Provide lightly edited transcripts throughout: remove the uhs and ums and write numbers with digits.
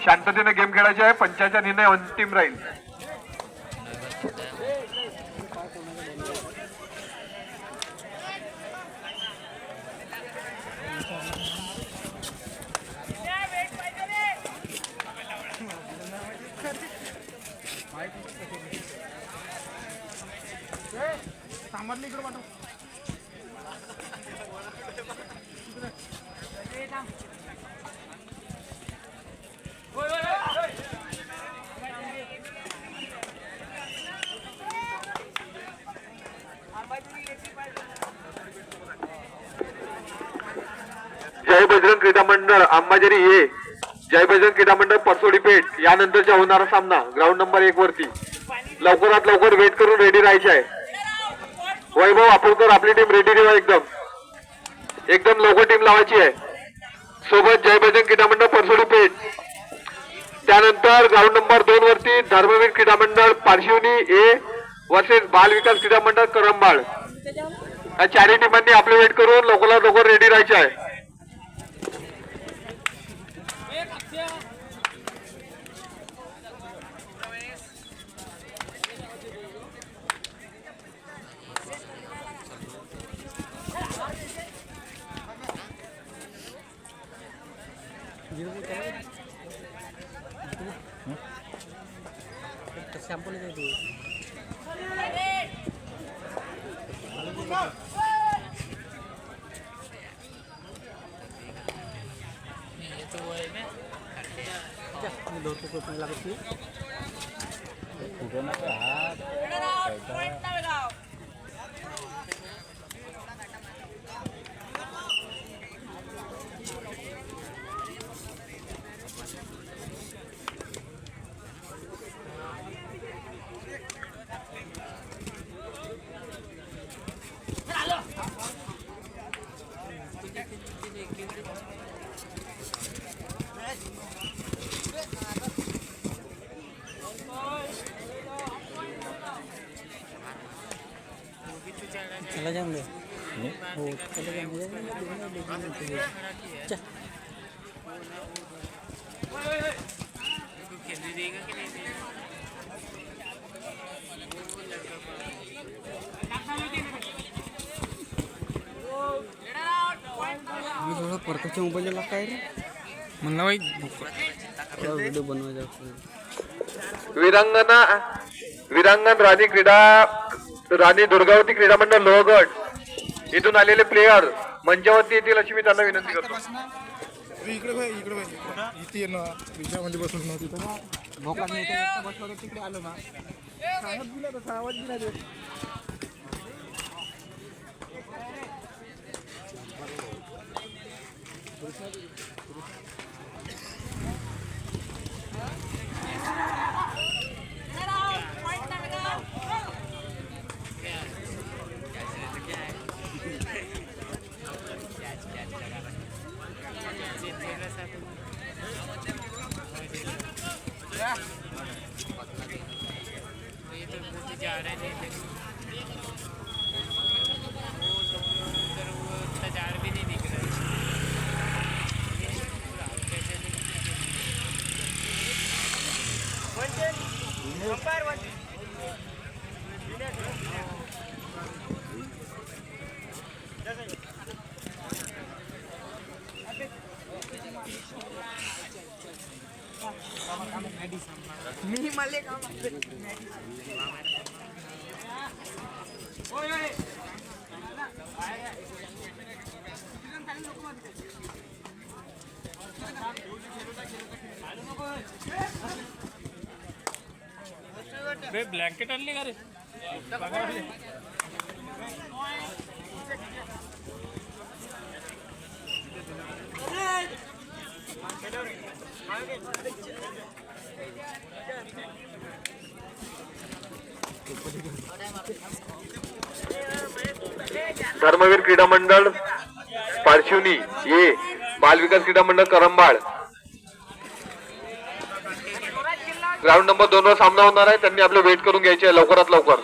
शांततेने गेम खेळायचे आहे. पंचाचा निर्णय अंतिम राहील. जय बजरंग क्रीडा मंडळ अंबाझरी ए, जय बजरंग क्रीडा मंडळ परसोडी पेठ यानंतरचा होणारा सामना ग्राउंड नंबर 1 वरती लवकरात लवकर वेट करून रेडी राहायचे आहे. वैभव आपुलकर आपली टीम रेडी ठेवा. एकदम लवकर टीम लावायची आहे. सोबत जय बजरंग क्रीडा मंडळ परसोडी पेठ. त्यानंतर ग्राउंड नंबर 2 वरती धर्मवीर क्रीडा मंडळ पारशिवनी ए वर्सेस बाल विकास क्रीडा मंडळ करंबाळ. या चारही टीमांनी आपले वेट करून लवकरात लवकर रेडी राहायचे आहे. चला जाऊंगे हो चला जाऊंगे मी थोड़ा परकच्या मोबाईलला काय रे म्हणला भाई व्हिडिओ बनवायचा. वीरांगण राणी दुर्गावती क्रीडा मंडळ लोहगड इथून आलेले प्लेयर मंचावरती येतील अशी मी त्यांना विनंती करतो. इथे ना विषयामध्ये बसून नव्हती तर तिकडे आलो ना आवाज दिला मी मले काम ब्लँकेट आणली का रे धर्मवीर क्रीडा मंडळ पारशिवनी ये बाल विकास क्रीडा मंडळ करंबाळ ग्राउंड नंबर 2 वर सामना होणार आहे. त्यांनी आपले वेट करून घ्यायचे आहे लवकरात लवकर.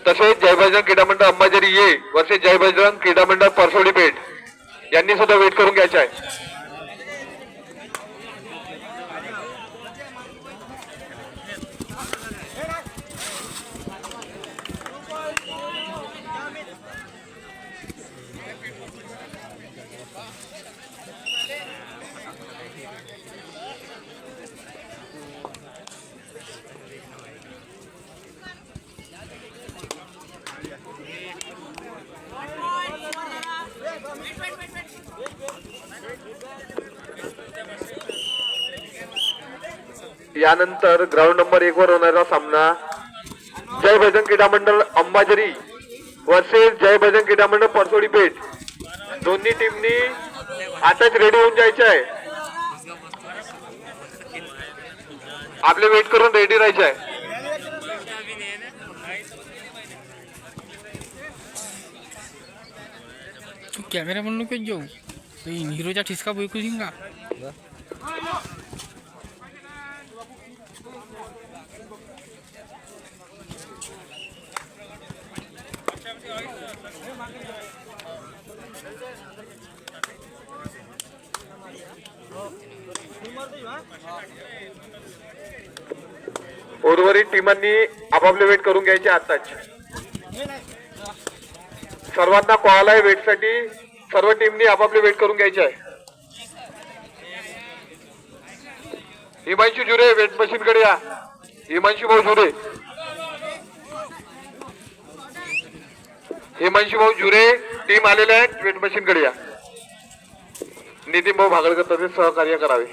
तसेच जय बजरंग क्रीडा मंडळ अंबाझरी ये वर्सेस जय बजरंग क्रीडा मंडळ परसोडी पेठ यांनी सुद्धा वेट करून घ्यायचे आहे. यानंतर ग्राउंड नंबर 1 वर होणारा सामना जय भजन क्रीडा मंडळ अंबाझरी वर्सेस जय भजन क्रीडा मंडळ परसोडी पेठ. दोन्ही टीमनी आताच रेडी होऊन जायचे आहे. आपले वेट करून रेडी राहायचे आहे. तू कॅमेरा म्हणून नको जाऊ हिरोचा ठिसका बोकू का उर्वरित टीमांनी आपापले वेट करून घ्यायचे आताच. सर्वांना कॉल आहे वेटसाठी. सर्व टीमनी आपापले वेट करून घ्यायचे आहे. हिमांशू जुरे वेट मशीन कडे या. हिमांशू भाऊ जुरे. हिमांशू भाऊ जुरे टीम आलेले आहेत वेट मशीन कडे या. नितीन भाऊ भागडकर तसेच सहकार्य करावे.